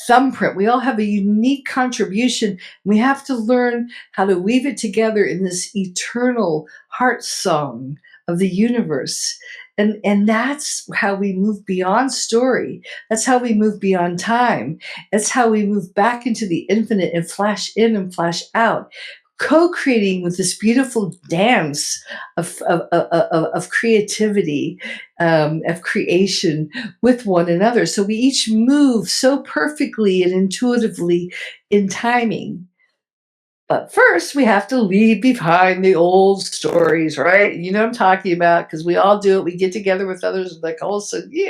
[SPEAKER 2] thumbprint. We all have a unique contribution. We have to learn how to weave it together in this eternal heart song of the universe. And that's how we move beyond story. That's how we move beyond time. That's how we move back into the infinite and flash in and flash out, co-creating with this beautiful dance of creativity, of creation with one another. So we each move so perfectly and intuitively in timing. But first, we have to leave behind the old stories, right? You know what I'm talking about because we all do it. We get together with others, like also, we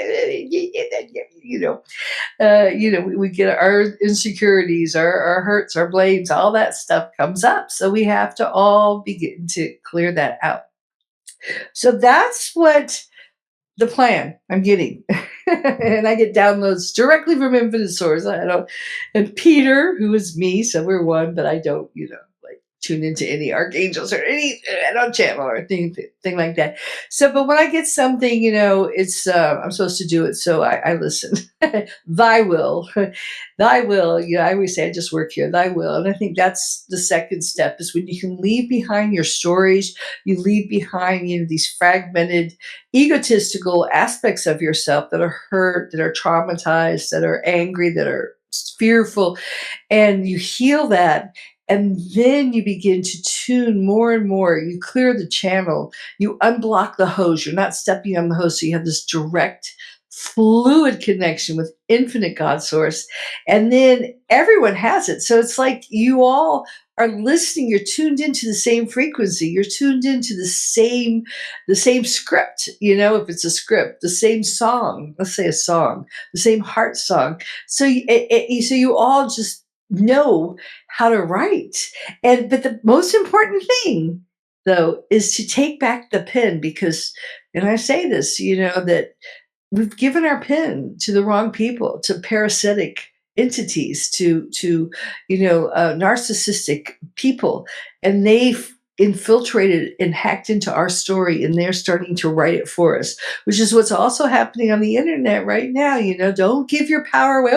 [SPEAKER 2] get our insecurities, our hurts, our blames, all that stuff comes up. So we have to all begin to clear that out. So that's what the plan I'm getting. And I get downloads directly from infinite source. I don't, and Peter, who is me, so we're one, but I don't, like tune into any archangels or any, I don't channel or thing like that. So, but when I get something, it's, I'm supposed to do it. So I listen. Thy will, thy will. I always say I just work here, thy will. And I think that's the second step is when you can leave behind your stories, you leave behind, these fragmented, egotistical aspects of yourself that are hurt, that are traumatized, that are angry, that are fearful, and you heal that. And then you begin to tune more and more. You clear the channel, you unblock the hose. You're not stepping on the hose. So you have this direct, fluid connection with infinite God source. And then everyone has it. So it's like you all are listening, you're tuned into the same frequency, you're tuned into the same script, if it's a script, the same song, let's say a song, the same heart song. So you all just know how to write. But the most important thing though is to take back the pen because, and I say this, that we've given our pen to the wrong people, to parasitic entities, to narcissistic people, and they've infiltrated and hacked into our story, and they're starting to write it for us, which is what's also happening on the internet right now. Don't give your power away.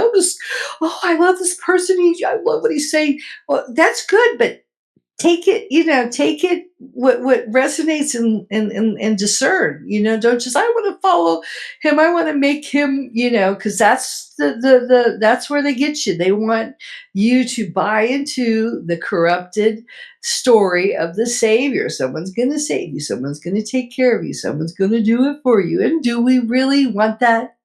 [SPEAKER 2] I love this person. I love what he's saying. Well, that's good, but take it what resonates and discern, don't just, I want to follow him, I want to make him, because that's that's where they get you. They want you to buy into the corrupted story of the savior. Someone's going to save you, someone's going to take care of you, someone's going to do it for you. And do we really want that?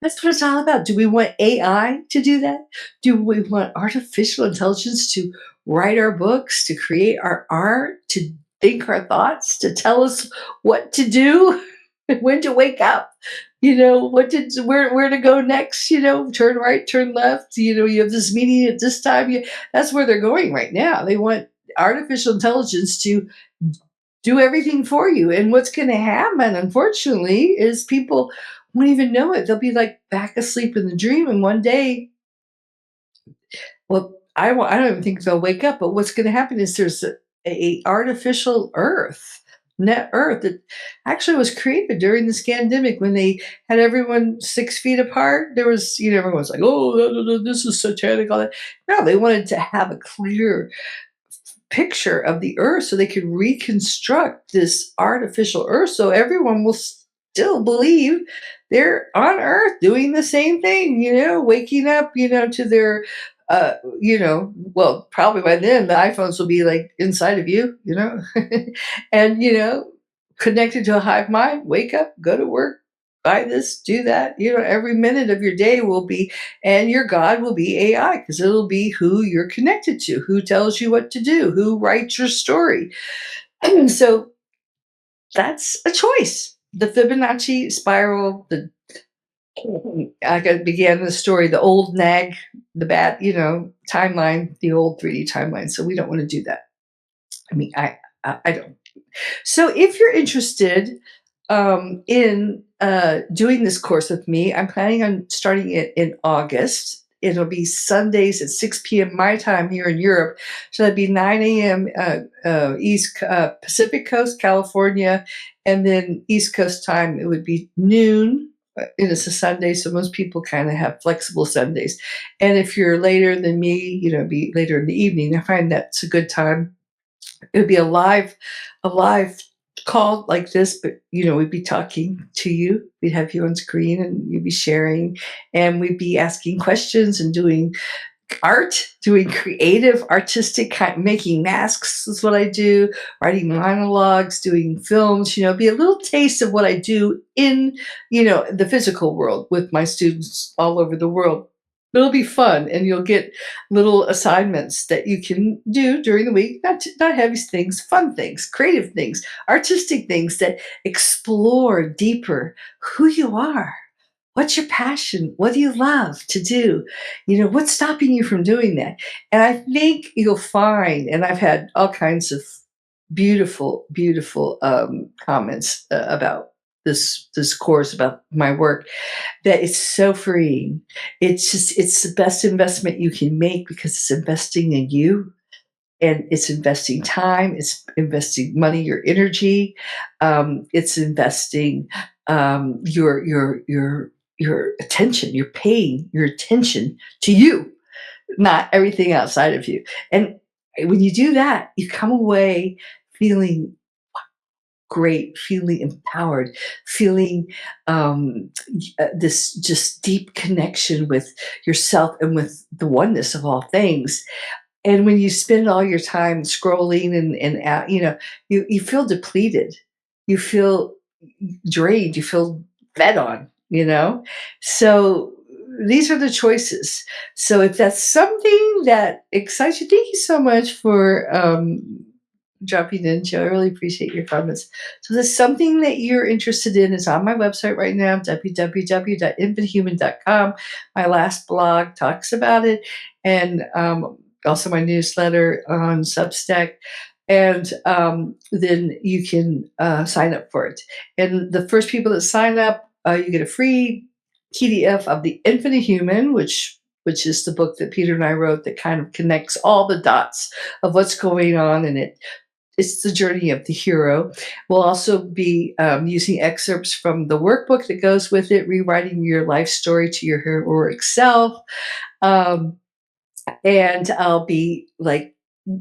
[SPEAKER 2] That's what it's all about. Do we want AI to do that? Do we want artificial intelligence to write our books, to create our art, to think our thoughts, to tell us what to do, when to wake up, where to go next, turn right, turn left, you have this meeting at this time. That's where they're going right now. They want artificial intelligence to do everything for you. And what's going to happen, unfortunately, is people won't even know it. They'll be like back asleep in the dream. And one day, well, I don't even think they'll wake up. But what's going to happen is there's a artificial Earth, net Earth, that actually was created during this pandemic when they had everyone 6 feet apart. There was, everyone was like, oh, no, no, no, this is satanic, all that. No, they wanted to have a clear picture of the earth so they could reconstruct this artificial earth so everyone will still believe they're on earth doing the same thing, waking up, to their well, probably by then the iPhones will be like inside of you, and connected to a hive mind, wake up, go to work, buy this, do that. Every minute of your day will be, and your God will be AI because it'll be who you're connected to, who tells you what to do, who writes your story. So that's a choice. The Fibonacci spiral, began the story, the old nag, the bad, timeline, the old 3D timeline. So we don't want to do that. I mean, I don't. So if you're interested in doing this course with me, I'm planning on starting it in August. It'll be Sundays at 6 p.m. my time here in Europe. So that'd be 9 a.m. East Pacific Coast, California, and then East Coast time, it would be noon. And it's a Sunday, so most people kind of have flexible Sundays. And if you're later than me, be later in the evening. I find that's a good time. It would be a live call like this, but we'd be talking to you. We'd have you on screen and you'd be sharing, and we'd be asking questions and doing art, doing creative, artistic kind, making masks is what I do, writing monologues, doing films, be a little taste of what I do in, the physical world with my students all over the world. It'll be fun, and you'll get little assignments that you can do during the week. Not heavy things, fun things, creative things, artistic things that explore deeper who you are. What's your passion? What do you love to do? What's stopping you from doing that? And I think you'll find, and I've had all kinds of beautiful, beautiful comments about this course, about my work, that it's so freeing. It's the best investment you can make because it's investing in you, and it's investing time, it's investing money, your energy, it's investing your attention. You're paying your attention to you, not everything outside of you. And when you do that, you come away feeling great, feeling empowered, feeling this just deep connection with yourself and with the oneness of all things. And when you spend all your time scrolling and out, you feel depleted, you feel drained, you feel fed on, So these are the choices. So if that's something that excites you, thank you so much for dropping in, Joe. I really appreciate your comments. So there's something that you're interested in. It's on my website right now, www.infinitehuman.com. My last blog talks about it, and also my newsletter on Substack. And then you can sign up for it. And the first people that sign up, you get a free PDF of The Infinite Human, which is the book that Peter and I wrote that kind of connects all the dots of what's going on in it. It's the journey of the hero. We'll also be using excerpts from the workbook that goes with it, rewriting your life story to your heroic self. And I'll be like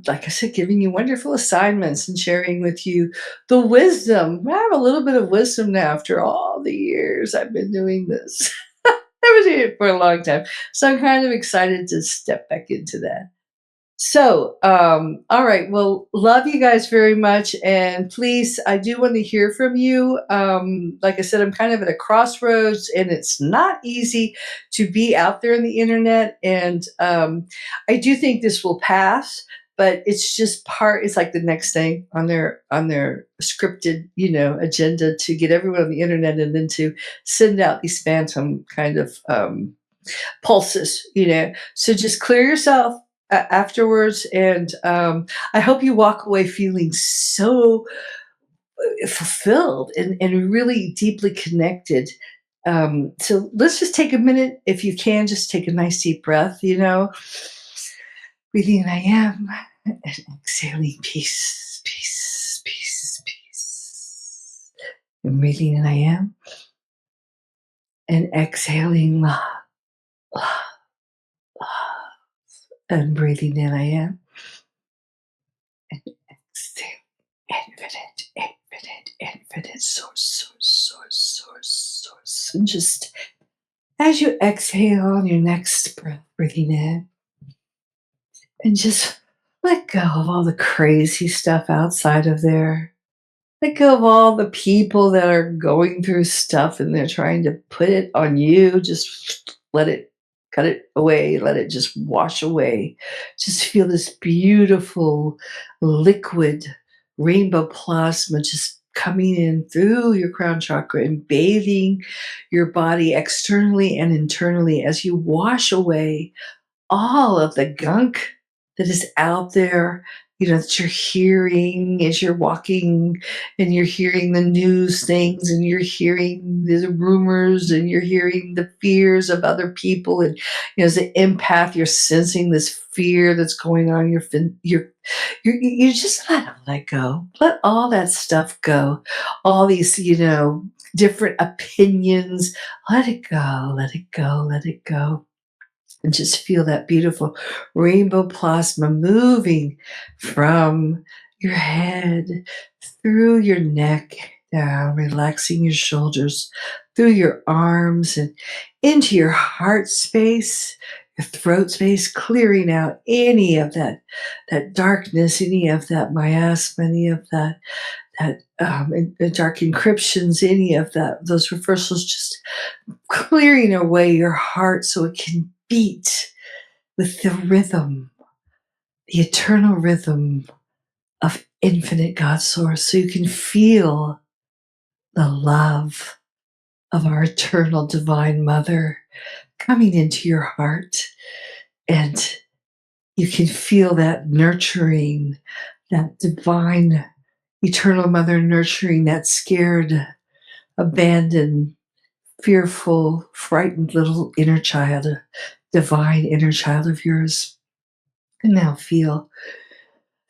[SPEAKER 2] I said, giving you wonderful assignments and sharing with you the wisdom. I have a little bit of wisdom now after all the years I've been doing this. I've been doing it for a long time. So I'm kind of excited to step back into that. So, all right. Well, love you guys very much. And please, I do want to hear from you. Like I said, I'm kind of at a crossroads, and it's not easy to be out there on the internet. And I do think this will pass, but it's just it's like the next thing on their scripted, agenda to get everyone on the internet and then to send out these phantom kind of pulses, So just clear yourself afterwards, and I hope you walk away feeling so fulfilled and really deeply connected. So let's just take a minute, if you can, just take a nice deep breath, breathing in I am, and exhaling peace, peace, peace, peace. And breathing in I am, and exhaling love, love, love. And breathing in I am, infinite source. And just as you exhale on your next breath, breathing in, and just let go of all the crazy stuff outside of there. Let go of all the people that are going through stuff and they're trying to put it on you. Just let it cut it away. Let it just wash away. Just feel this beautiful liquid rainbow plasma just coming in through your crown chakra and bathing your body externally and internally as you wash away all of the gunk that is out there, that you're hearing as you're walking and you're hearing the news things and you're hearing the rumors and you're hearing the fears of other people. And, as an empath, you're sensing this fear that's going on. You just let go. Let all that stuff go. All these, different opinions. Let it go, let it go, let it go. And just feel that beautiful rainbow plasma moving from your head through your neck down, relaxing your shoulders, through your arms and into your heart space, your throat space, clearing out any of that darkness, any of that miasma, any of that dark encryptions, any of those reversals, just clearing away your heart so it can beat with the rhythm, the eternal rhythm of infinite God source, so you can feel the love of our eternal divine mother coming into your heart. And you can feel that nurturing, that divine eternal mother nurturing that scared, abandoned, fearful, frightened little inner child, a divine inner child of yours. And now feel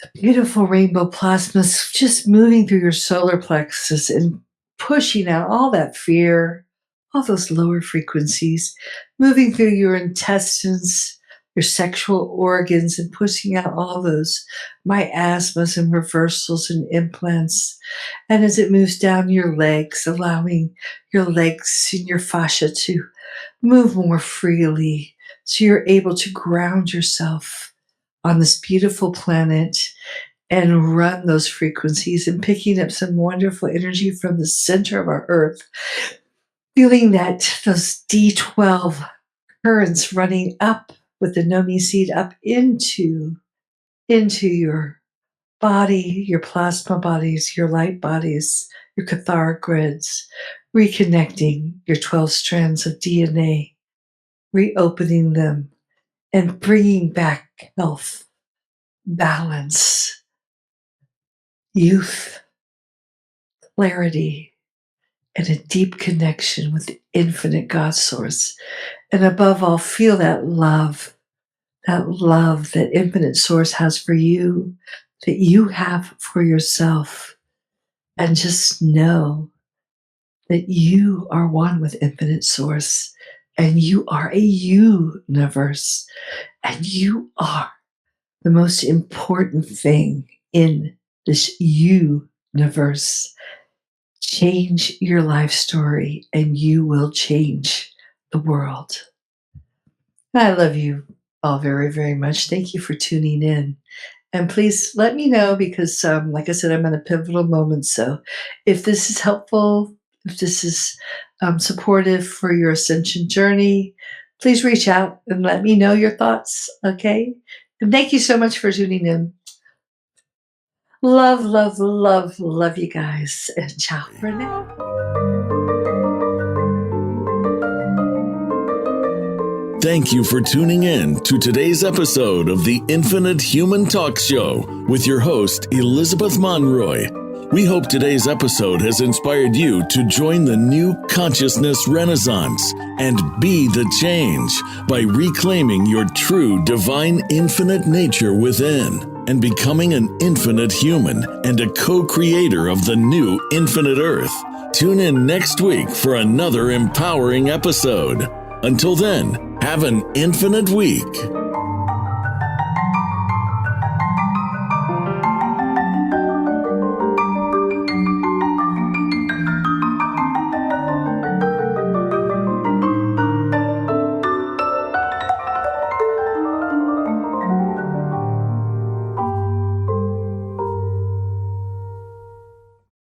[SPEAKER 2] the beautiful rainbow plasma just moving through your solar plexus and pushing out all that fear, all those lower frequencies, moving through your intestines, your sexual organs, and pushing out all those miasmas and reversals and implants. And as it moves down your legs, allowing your legs and your fascia to move more freely so you're able to ground yourself on this beautiful planet and run those frequencies and picking up some wonderful energy from the center of our earth, feeling that those D12 currents running up with the Nomi seed up into your body, your plasma bodies, your light bodies, your catharic grids, reconnecting your 12 strands of DNA, reopening them, and bringing back health, balance, youth, clarity, and a deep connection with the infinite God source. And above all, feel that love that infinite source has for you, that you have for yourself. And just know that you are one with infinite source and you are a universe and you are the most important thing in this universe. Change your life story and you will change the world. I love you all very, very much. Thank you for tuning in. And please let me know because, like I said, I'm in a pivotal moment. So if this is helpful, if this is supportive for your ascension journey, please reach out and let me know your thoughts. Okay. And thank you so much for tuning in. Love, love, love, love you guys. And ciao for now.
[SPEAKER 1] Thank you for tuning in to today's episode of the Infinite Human Talk Show with your host, Elizabeth Monroy. We hope today's episode has inspired you to join the new consciousness renaissance and be the change by reclaiming your true divine infinite nature within and becoming an infinite human and a co-creator of the new infinite earth. Tune in next week for another empowering episode. Until then, have an infinite week.